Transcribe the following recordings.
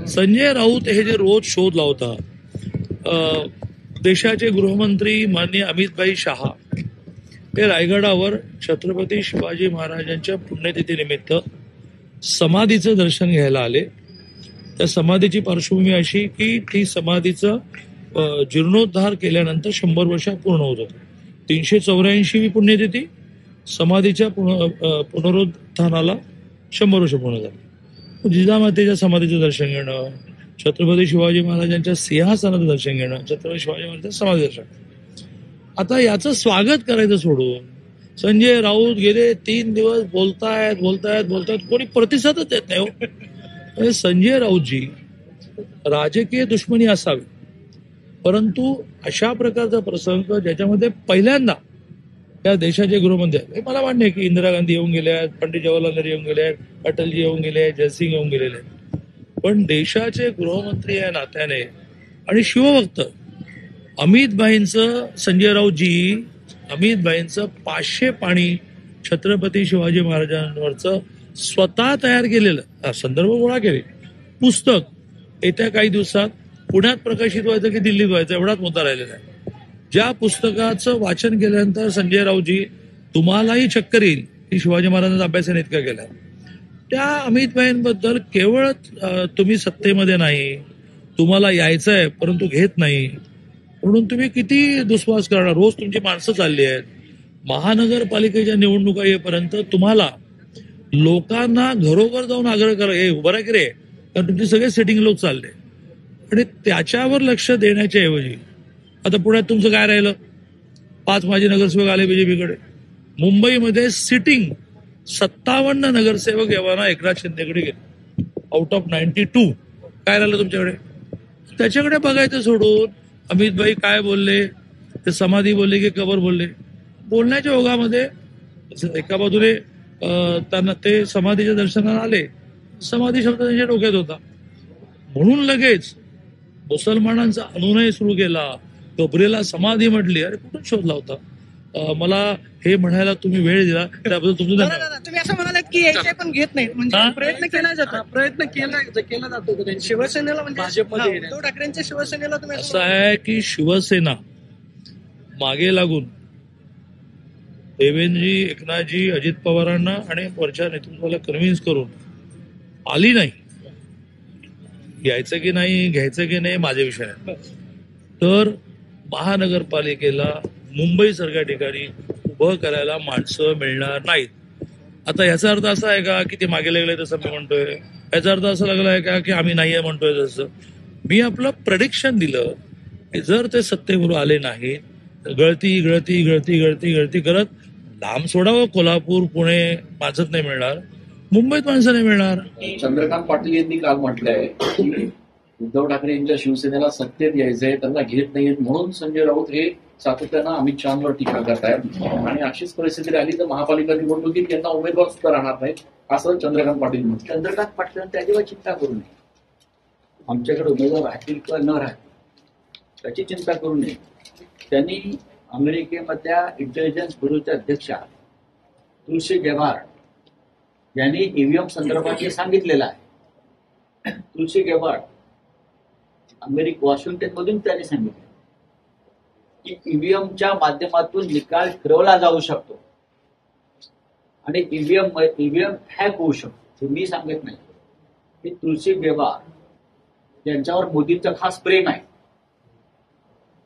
संजय राऊत हे जे रोज शोध लावतात, देशाचे गृहमंत्री माननीय अमितभाई शहा हे रायगडावर छत्रपती शिवाजी महाराजांच्या पुण्यतिथीनिमित्त समाधीचं दर्शन घ्यायला आले. त्या समाधीची पार्श्वभूमी अशी की ती समाधीचं जीर्णोद्धार केल्यानंतर 100 वर्ष पूर्ण होत होतं. 384वी पुण्यतिथी, समाधीच्या पुनरुत्थानाला 100 वर्ष पूर्ण झाली. जिजामातेच्या समाधीचं दर्शन घेणं, छत्रपती शिवाजी महाराजांच्या सिंहासनाचं दर्शन घेणं, छत्रपती शिवाजी महाराजांचं समाधी दर्शन. आता याचं स्वागत करायचं सोडून संजय राऊत गेले 3 दिवस बोलतायत, कोणी प्रतिसादच देत नाही हो. म्हणजे संजय राऊतजी राजकीय दुश्मनी असावी, परंतु अशा प्रकारचा प्रसंग ज्याच्यामध्ये पहिल्यांदा या देशाचे गृहमंत्री आहेत, हे मला मान्य आहे की इंदिरा गांधी येऊन गेल्या आहेत, पंडित जवाहरलाल नेहरू येऊन गेले आहेत, अटलजी येऊन गेले आहेत, जयसिंग येऊन गेलेले आहेत, पण देशाचे गृहमंत्री या नात्याने आणि शिवभक्त संजय राऊतजी अमितभाईंचं 500 पाणी छत्रपती शिवाजी महाराजांवरचं स्वतः तयार केलेलं, संदर्भ गोळा केले, पुस्तक येत्या काही दिवसात पुण्यात प्रकाशित व्हायचं की दिल्लीत व्हायचं एवढाच मुद्दा राहिलेला आहे. ज्या पुस्तकाचं वाचन केल्यानंतर संजय राऊतजी तुम्हालाही चक्कर येईल की शिवाजी महाराजांचा अभ्यासाने इतका केला. त्या अमितभाईंबद्दल केवळ तुम्ही सत्तेमध्ये नाही, तुम्हाला यायचंय परंतु घेत नाही म्हणून तुम्ही किती दुस्वास करणार. रोज तुमची माणसं चालली आहेत. महानगरपालिकेच्या निवडणुका येईपर्यंत तुम्हाला लोकांना घरोघर जाऊन आग्रह करा, हे उभं राहा की रे, कारण तुमचे सगळे सेटिंग लोक चालले आणि त्याच्यावर लक्ष देण्याच्या ऐवजी आता पुण्यात तुमचं काय राहिलं, 5 माजी नगरसेवक आले बीजेपीकडे. मुंबईमध्ये सिटिंग 57 नगरसेवक येवाना एकनाथ शिंदेकडे गेले आउट ऑफ 92. काय राहिलं तुमच्याकडे? त्याच्याकडे बघायचं सोडून अमितभाई काय बोलले, ते समाधी बोलले की कबर बोलले. बोलण्याच्या ओघामध्ये एका बाजूने त्यांना ते समाधीच्या दर्शनाला आले, समाधी शब्द त्यांच्या डोक्यात होता म्हणून लगेच मुसलमानांचा अनुनय सुरू केला, कबरेला समाधी म्हटली. अरे कुठून शोधला होता? मला हे म्हणायला तुम्ही वेळ दिला त्याबद्दल तुमचं धन्यवाद. तुम्ही असं म्हणालात की याचे पण घेत नाही, म्हणजे प्रयत्न केला जातो शिवसेनेला, म्हणजे उद्धव ठाकरेंच्या शिवसेनेला. तुम्ही असं आहे की शिवसेना मागे लागून देवेंद्रजी, एकनाथजी, अजित पवारांना आणि वरच्या नेतृत्वाला कन्व्हिन्स करून आली नाही. यायचं की नाही, घ्यायचं की नाही माझ्या विषय नाही. तर महानगरपालिकेला मुंबईसारख्या ठिकाणी उभं करायला माणसं मिळणार नाहीत. आता याचा अर्थ असा आहे का की ते मागे लागले तसं मी म्हणतोय? याचा अर्थ असा लागला आहे का की आम्ही नाही म्हणतोय तसं? मी आपलं प्रेडिक्शन दिलं की जर ते सत्तेवर आले नाही गळती करत लांब सोडावं, कोल्हापूर, पुणे माणसंच नाही मिळणार, मुंबईत माणसं नाही मिळणार. चंद्रकांत पाटील यांनी काल म्हटलंय की उद्धव ठाकरे यांच्या शिवसेनेला सत्तेत यायचंय, त्यांना घेत नाहीयेत म्हणून संजय राऊत हे सातत्यानं अमित शहांवर टीका करतायत आणि अशीच परिस्थिती राहिली तर महापालिका निवडणुकीत यांना उमेदवार सुद्धा राहणार नाहीत असं चंद्रकांत पाटील म्हणतात. चंद्रकांत पाटलांना त्याच्यावर चिंता करू नये, आमच्याकडे उमेदवार राहतील किंवा न राहतील त्याची चिंता करू नये. त्यांनी अमेरिकेमधल्या इंटेलिजन्स ब्युरोच्या अध्यक्षा तुलसी गेबार्ड यांनी ईव्हीएम संदर्भात सांगितलेलं आहे. तुलसी गेबार्ड वॉशिंग्टन मधून त्यांनी सांगितलं की ईव्हीएमच्या माध्यमातून निकाल फिरवला जाऊ शकतो आणि ईव्हीएम हॅक होऊ शकतो. हे मी सांगत नाही, हे तुलसी गेबार्ड यांच्यावर मोदींचं खास प्रेम आहे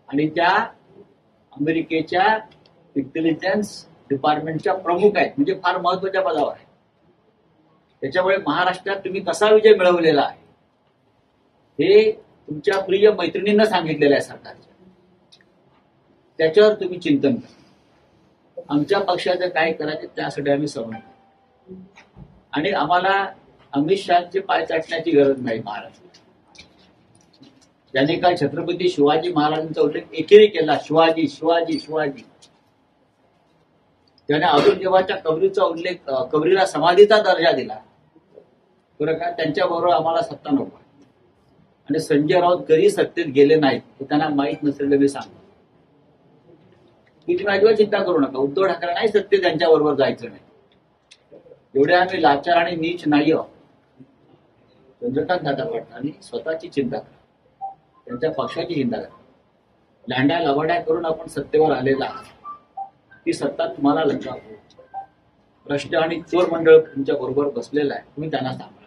आणि त्या अमेरिकेच्या इंटेलिजन्स डिपार्टमेंटच्या प्रमुख आहेत, म्हणजे फार महत्वाच्या पदावर आहे. त्याच्यामुळे महाराष्ट्रात तुम्ही कसा विजय मिळवलेला आहे हे तुमच्या प्रिय मैत्रिणींना सांगितलेलं आहे सरकारच्या. त्याच्यावर तुम्ही चिंतन करा. आमच्या पक्षाचं काय करायचं त्यासाठी आम्ही सहमत आणि आम्हाला अमित शहाचे पाय चाटण्याची गरज नाही. महाराष्ट्रात त्यांनी काल छत्रपती शिवाजी महाराजांचा उल्लेख एकेरी केला, शिवाजी शिवाजी शिवाजी. त्याने औरंगजेबाच्या कबरीचा उल्लेख, कबरीला समाधीचा दर्जा दिला. बरं का, त्यांच्याबरोबर आम्हाला सत्ता नको. आणि संजय राऊत कधी सत्तेत गेले नाहीत हे त्यांना माहीत नसलेलं मी सांगतो की तुम्ही अजिबात चिंता करू नका. उद्धव ठाकरे नाही सत्तेत त्यांच्याबरोबर जायचं नाही. एवढे आम्ही लाचार आणि नीच नाही आहोत. चंद्रकांत दादा पाटलांनी स्वतःची चिंता करा, त्यांच्या पक्षाची चिंता करा. लांड्या लवाड्या करून आपण सत्तेवर आलेला आहात. ती सत्ता तुम्हाला लक्षात भ्रष्ट आणि चोर मंडळ तुमच्या बरोबर बसलेलं आहे, तुम्ही त्यांना सांभाळा.